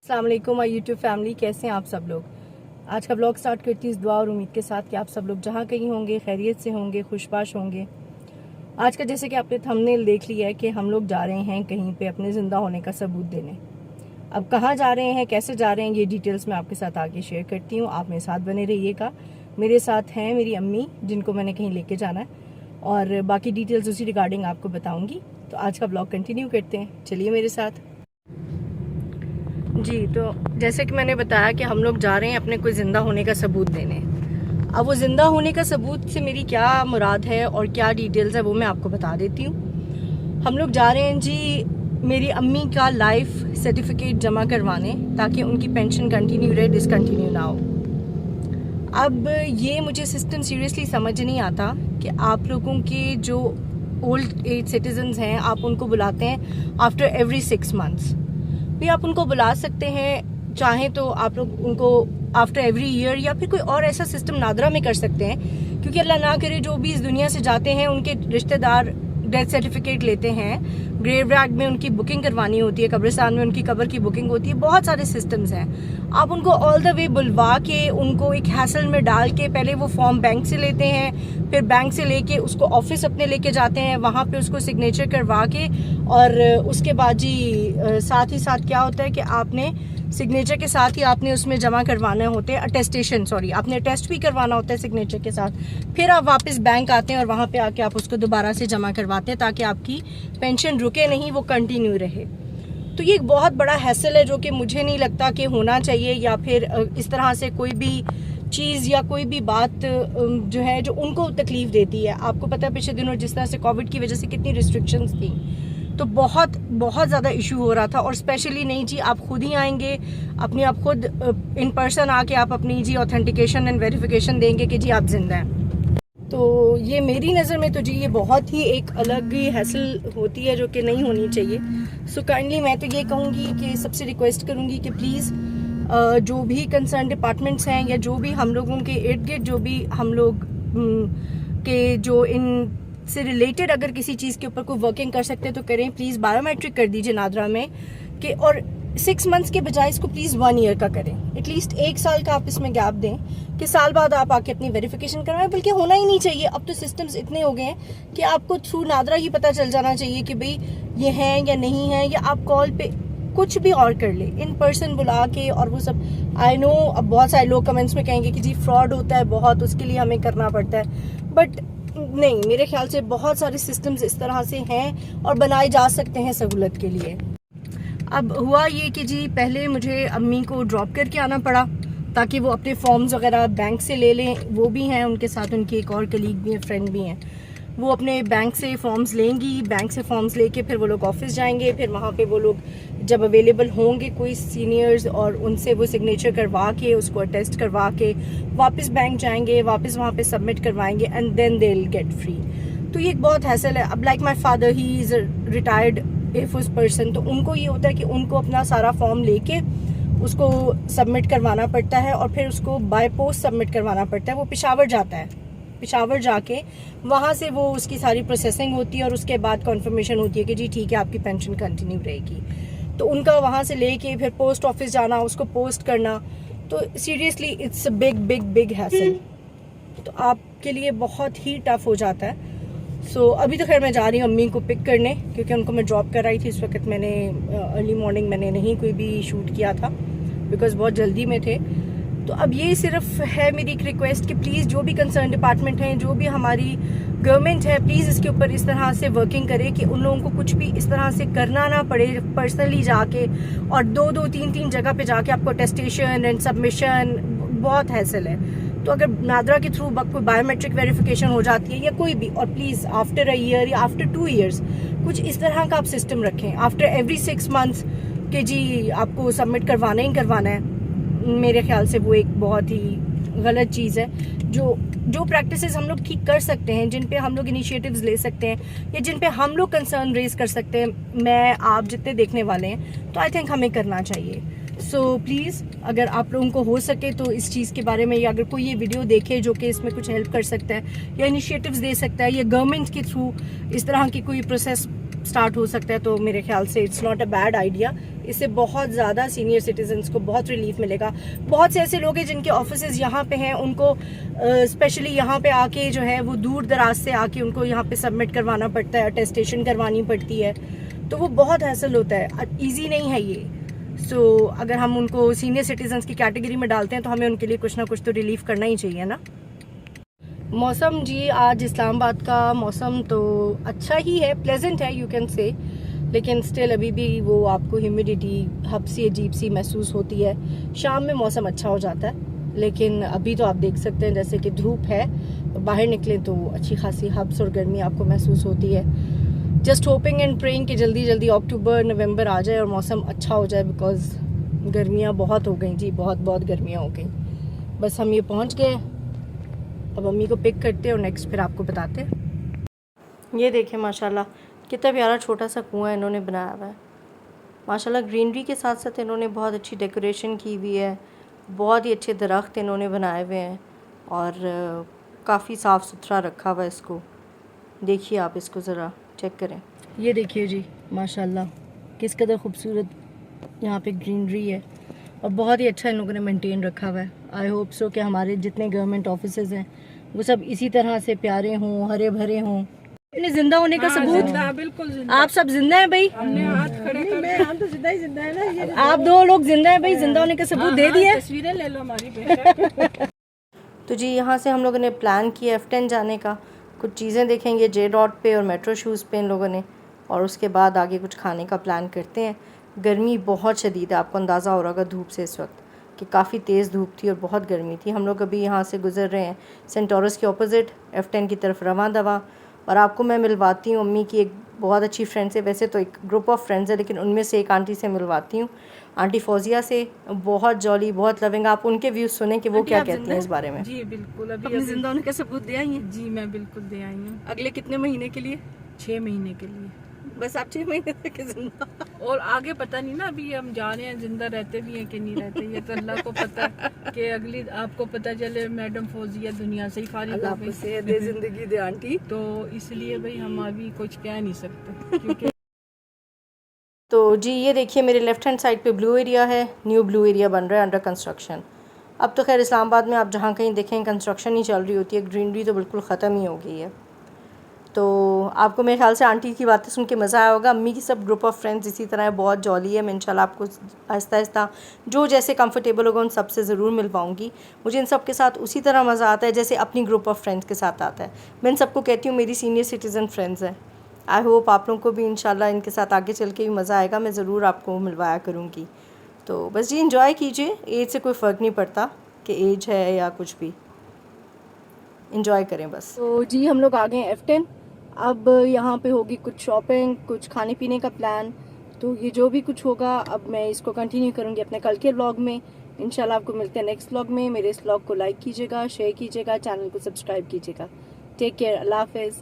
अस्सलाम वालेकुम my YouTube family, कैसे हैं आप सब लोग। आज का ब्लॉग स्टार्ट करती हूँ इस दुआ और उम्मीद के साथ कि आप सब लोग जहाँ कहीं होंगे खैरियत से होंगे, खुशबाश होंगे। आज का जैसे कि आपने थंबनेल देख लिया है कि हम लोग जा रहे हैं कहीं पे अपने ज़िंदा होने का सबूत देने। अब कहाँ जा रहे हैं, कैसे जा रहे हैं, ये डिटेल्स मैं आपके साथ आगे शेयर करती हूँ। आप मेरे साथ बने रहिएगा। मेरे साथ हैं मेरी अम्मी जिनको मैंने कहीं लेके जाना है और बाकी डिटेल्स उसी रिगार्डिंग आपको बताऊँगी। तो आज का ब्लॉग कंटिन्यू करते हैं, चलिए मेरे साथ। जी, तो जैसे कि मैंने बताया कि हम लोग जा रहे हैं अपने कोई ज़िंदा होने का सबूत देने। अब वो ज़िंदा होने का सबूत से मेरी क्या मुराद है और क्या डिटेल्स है वो मैं आपको बता देती हूँ। हम लोग जा रहे हैं जी मेरी अम्मी का लाइफ सर्टिफिकेट जमा करवाने, ताकि उनकी पेंशन कंटिन्यू रहे, डिसकंटिन्यू ना हो। अब ये मुझे सिस्टम सीरियसली समझ नहीं आता कि आप लोगों के जो ओल्ड एज सिटीजन्स हैं, आप उनको बुलाते हैं आफ्टर एवरी 6 मंथ्स। भी आप उनको बुला सकते हैं, चाहें तो आप लोग उनको आफ्टर एवरी ईयर या फिर कोई और ऐसा सिस्टम नादरा में कर सकते हैं, क्योंकि अल्लाह ना करे जो भी इस दुनिया से जाते हैं उनके रिश्तेदार डेथ सर्टिफिकेट लेते हैं, ग्रेव यार्ड में उनकी बुकिंग करवानी होती है, कब्रिस्तान में उनकी कब्र की बुकिंग होती है, बहुत सारे सिस्टम्स हैं। आप उनको ऑल द वे बुलवा के उनको एक हैसल में डाल के पहले वो फॉर्म बैंक से लेते हैं, फिर बैंक से लेके उसको ऑफिस अपने लेके जाते हैं, वहाँ पे उसको सिग्नेचर करवा के और उसके बाद जी साथ ही साथ क्या होता है कि आपने सिग्नेचर के साथ ही आपने उसमें जमा करवाने होते हैं अटेस्टेशन, आपने टेस्ट भी करवाना होता है सिग्नेचर के साथ। फिर आप वापस बैंक आते हैं और वहाँ पे आके आप उसको दोबारा से जमा करवाते हैं, ताकि आपकी पेंशन रुके नहीं, वो कंटिन्यू रहे। तो ये एक बहुत बड़ा हैसल है जो कि मुझे नहीं लगता कि होना चाहिए, या फिर इस तरह से कोई भी चीज़ या कोई भी बात जो है जो उनको तकलीफ देती है। आपको पता है पिछले दिनों जिस तरह से कोविड की वजह से कितनी रिस्ट्रिक्शंस थी, तो बहुत ज़्यादा इशू हो रहा था। और स्पेशली नहीं जी, आप खुद ही आएंगे, अपनी आप खुद इन पर्सन आके आप अपनी जी ऑथेंटिकेशन एंड वेरिफिकेशन देंगे कि जी आप जिंदा हैं। तो ये मेरी नज़र में तो जी ये बहुत ही एक अलग ही हैसल होती है जो कि नहीं होनी चाहिए। सो काइंडली मैं तो ये कहूँगी कि सबसे रिक्वेस्ट करूँगी कि प्लीज़ जो भी कंसर्न डिपार्टमेंट्स हैं या जो भी हम लोगों के इर्द गिर्द जो भी हम लोग के जो इन से रिलेटेड अगर किसी चीज़ के ऊपर कोई वर्किंग कर सकते हैं तो करें। प्लीज़ बायोमेट्रिक कर दीजिए नादरा में कि, और 6 मंथ्स के बजाय इसको प्लीज़ 1 ईयर का करें। एटलीस्ट 1 साल का आप इसमें गैप दें कि साल बाद आप आके अपनी वेरिफिकेशन करवाएं। बल्कि होना ही नहीं चाहिए, अब तो सिस्टम्स इतने हो गए हैं कि आपको थ्रू नादरा ही पता चल जाना चाहिए कि भाई ये है या नहीं है, या आप कॉल पे कुछ भी और कर ले, इन पर्सन बुला के और वो सब। आई नो अब बहुत सारे लोग कमेंट्स में कहेंगे कि जी फ्रॉड होता है बहुत, उसके लिए हमें करना पड़ता है, बट नहीं, मेरे ख्याल से बहुत सारे सिस्टम्स इस तरह से हैं और बनाए जा सकते हैं सहूलत के लिए। अब हुआ ये कि जी पहले मुझे अम्मी को ड्रॉप करके आना पड़ा ताकि वो अपने फॉर्म्स वगैरह बैंक से ले लें। वो भी हैं, उनके साथ उनकी एक और कलीग भी है, फ्रेंड भी हैं। वो अपने बैंक से फॉर्म्स लेंगी, बैंक से फॉर्म्स लेके फिर वो लोग ऑफिस जाएंगे। फिर वहाँ पे वो लोग जब अवेलेबल होंगे कोई सीनियर्स, और उनसे वो सिग्नेचर करवा के उसको अटेस्ट करवा के वापस बैंक जाएंगे, वापस वहाँ पे सबमिट करवाएंगे and then they will get free. तो ये एक बहुत हैसल है। अब like my father, he is retired air force person, तो उनको ये होता है कि उनको अपना सारा फॉर्म लेके उसको सबमिट करवाना पड़ता है और फिर उसको बाय पोस्ट सबमिट करवाना पड़ता है। वो पेशावर जाता है, पेशावर जाके वहाँ से वो उसकी सारी प्रोसेसिंग होती है और उसके बाद कॉन्फर्मेशन होती है कि जी ठीक है आपकी पेंशन कंटिन्यू रहेगी। तो उनका वहाँ से लेके फिर पोस्ट ऑफिस जाना, उसको पोस्ट करना, तो seriously it's a big big big hassle. तो आपके लिए बहुत ही टफ हो जाता है। सो अभी तो खैर मैं जा रही हूँ अम्मी को पिक करने, क्योंकि उनको मैं ड्रॉप कर रही थी। इस वक्त मैंने अर्ली मॉर्निंग मैंने नहीं कोई भी शूट किया था बिकॉज बहुत जल्दी में थे। तो अब ये सिर्फ है मेरी एक रिक्वेस्ट कि प्लीज़ जो भी कंसर्न डिपार्टमेंट हैं, जो भी हमारी गवर्नमेंट है, प्लीज़ इसके ऊपर इस तरह से वर्किंग करे कि उन लोगों को कुछ भी इस तरह से करना ना पड़े पर्सनली जाके, और 2-2 3-3 जगह पे जाके आपको अटेस्टेशन एंड सबमिशन, बहुत हैसल है। तो अगर नादरा के थ्रू कोई बायोमेट्रिक वेरिफिकेशन हो जाती है या कोई भी, और प्लीज़ आफ्टर अ ईयर या आफ्टर 2 ईयर्स कुछ इस तरह का आप सिस्टम रखें। आफ्टर एवरी 6 मंथ्स के जी आपको सबमिट करवाना ही करवाना है। मेरे ख्याल से वो एक बहुत ही गलत चीज़ है। जो प्रैक्टिसेस हम लोग ठीक कर सकते हैं, जिन पे हम लोग इनिशिएटिव्स ले सकते हैं, या जिन पे हम लोग कंसर्न रेज कर सकते हैं, मैं आप जितने देखने वाले हैं, तो आई थिंक हमें करना चाहिए। सो प्लीज़ अगर आप लोगों को हो सके तो इस चीज़ के बारे में, या अगर कोई ये वीडियो देखे जो कि इसमें कुछ हेल्प कर सकता है या इनिशिएटिव्स दे सकता है, या गवर्नमेंट के थ्रू इस तरह की कोई प्रोसेस स्टार्ट हो सकता है, तो मेरे ख्याल से it's not a bad idea. इससे बहुत ज़्यादा सीनियर सिटीजन्स को बहुत रिलीफ मिलेगा। बहुत से ऐसे लोग हैं जिनके ऑफिसेज यहाँ पे हैं, उनको स्पेशली यहाँ पे आके जो है वो दूर दराज से आके उनको यहाँ पे सबमिट करवाना पड़ता है, अटेस्टेशन करवानी पड़ती है, तो वो बहुत हैसल होता है, ईजी नहीं है ये। सो अगर हम उनको सीनियर सिटीजन्स की कैटेगरी में डालते हैं तो हमें उनके लिए कुछ ना कुछ तो रिलीफ करना ही चाहिए ना। मौसम जी, आज इस्लामाबाद का मौसम तो अच्छा ही है, प्लेजेंट है यू कैन से, लेकिन स्टिल अभी भी वो आपको ह्यूमिडिटी हब्सी अजीब सी महसूस होती है। शाम में मौसम अच्छा हो जाता है, लेकिन अभी तो आप देख सकते हैं जैसे कि धूप है, बाहर निकलें तो अच्छी खासी हब्स और गर्मी आपको महसूस होती है। जस्ट होपिंग एंड प्रेइंग कि जल्दी जल्दी अक्टूबर नवंबर आ जाए और मौसम अच्छा हो जाए, बिकॉज गर्मियाँ बहुत हो गई जी, बहुत गर्मियाँ हो गई। बस हम ये पहुँच गए, अब मम्मी को पिक करते हैं और नेक्स्ट फिर आपको बताते हैं। ये देखें माशाल्लाह कितना प्यारा छोटा सा कुआं इन्होंने बनाया हुआ है। माशाल्लाह ग्रीनरी के साथ साथ इन्होंने बहुत अच्छी डेकोरेशन की हुई है, बहुत ही अच्छे दरख्त इन्होंने बनाए हुए हैं और काफ़ी साफ़ सुथरा रखा हुआ है इसको। देखिए आप इसको ज़रा चेक करें, ये देखिए जी माशाल्लाह किस कदर खूबसूरत यहाँ पे ग्रीनरी है और बहुत ही अच्छा इन लोगों ने मेंटेन रखा हुआ है। आई होप सो कि हमारे जितने गवर्नमेंट ऑफिसेज हैं वो सब इसी तरह से प्यारे हों, हरे भरे हों। इन्हें जिंदा होने का सबूत, बिल्कुल जिंदा। आप सब जिंदा हैं भाई, हमने हाथ खड़े कर, हम तो जिंदा ही जिंदा है ना। ये आप दो लोग जिंदा हैं भाई, जिंदा होने का सबूत दे दिए। तस्वीरें ले लो हमारी बेशक। तो जी यहाँ से हम लोगों ने प्लान किया F10 जाने का, कुछ चीज़ें देखेंगे J डॉट पे और मेट्रो शूज़ पे इन लोगों ने, और उसके बाद आगे कुछ खाने का प्लान करते हैं। गर्मी बहुत शदीद है, आपको अंदाज़ा हो रहा होगा धूप से इस वक्त कि काफ़ी तेज़ धूप थी और बहुत गर्मी थी। हम लोग अभी यहाँ से गुज़र रहे हैं सेंटोरस के ऑपोजिट F10 की तरफ रवां दवा, और आपको मैं मिलवाती हूँ अम्मी की एक बहुत अच्छी फ्रेंड से। वैसे तो एक ग्रुप ऑफ फ्रेंड्स है, लेकिन उनमें से एक आंटी से मिलवाती हूँ, आंटी फौजिया से। बहुत जॉली, बहुत लविंग। आप उनके व्यूज़ सुने कि वो क्या कहती हैं इस बारे में। जी बिल्कुल, अभी जिंदा होने का सबूत दे आई हैं? जी मैं बिल्कुल दे आई हूँ। अगले कितने महीने के लिए? 6 महीने के लिए। बस आप 6 महीने तक जिंदा, और आगे पता नहीं ना, अभी हम जा रहे हैं, जिंदा रहते भी हैं कि नहीं रहते, ये तो अल्लाह को पता है। कि अगली आपको पता चले मैडम फौजिया दुनिया से ही फारिग हो गई। सेहत दे, जिंदगी दे आंटी। तो इसलिए भाई हम अभी कुछ कह नहीं सकते क्योंकि तो जी ये देखिए मेरे लेफ़्ट हैंड साइड पे ब्लू एरिया है, न्यू ब्लू एरिया बन रहा है अंडर कंस्ट्रक्शन। अब तो खैर इस्लामाबाद में आप जहाँ कहीं देखें कंस्ट्रक्शन ही चल रही होती है, ग्रीनरी तो बिल्कुल ख़त्म ही हो गई है। तो आपको मेरे ख्याल से आंटी की बातें सुन के मज़ा आया होगा। अम्मी की सब ग्रुप ऑफ फ्रेंड्स इसी तरह है, बहुत जॉली है। मैं इंशाल्लाह आपको आहिस्ता आहिस्ता जो जैसे कंफर्टेबल होगा उन सब से ज़रूर मिलवाऊंगी। मुझे इन सब के साथ उसी तरह मज़ा आता है जैसे अपनी ग्रुप ऑफ फ्रेंड्स के साथ आता है। मैं इन सबको कहती हूँ मेरी सीनियर सिटीज़न फ्रेंड्स हैं। आई होप आप लोगों को भी इंशाल्लाह इनके साथ आगे चल के भी मज़ा आएगा। मैं ज़रूर आपको मिलवाया करूँगी। तो बस जी इंजॉय कीजिए, एज से कोई फ़र्क नहीं पड़ता कि एज है या कुछ भी, इंजॉय करें बस। तो जी हम लोग आ गए F10। अब यहाँ पे होगी कुछ शॉपिंग, कुछ खाने पीने का प्लान। तो ये जो भी कुछ होगा अब मैं इसको कंटिन्यू करूँगी अपने कल के व्लॉग में। इंशाल्लाह आपको मिलते हैं नेक्स्ट व्लॉग में। मेरे इस व्लॉग को लाइक कीजिएगा, शेयर कीजिएगा, चैनल को सब्सक्राइब कीजिएगा। टेक केयर, अल्लाह हाफिज़।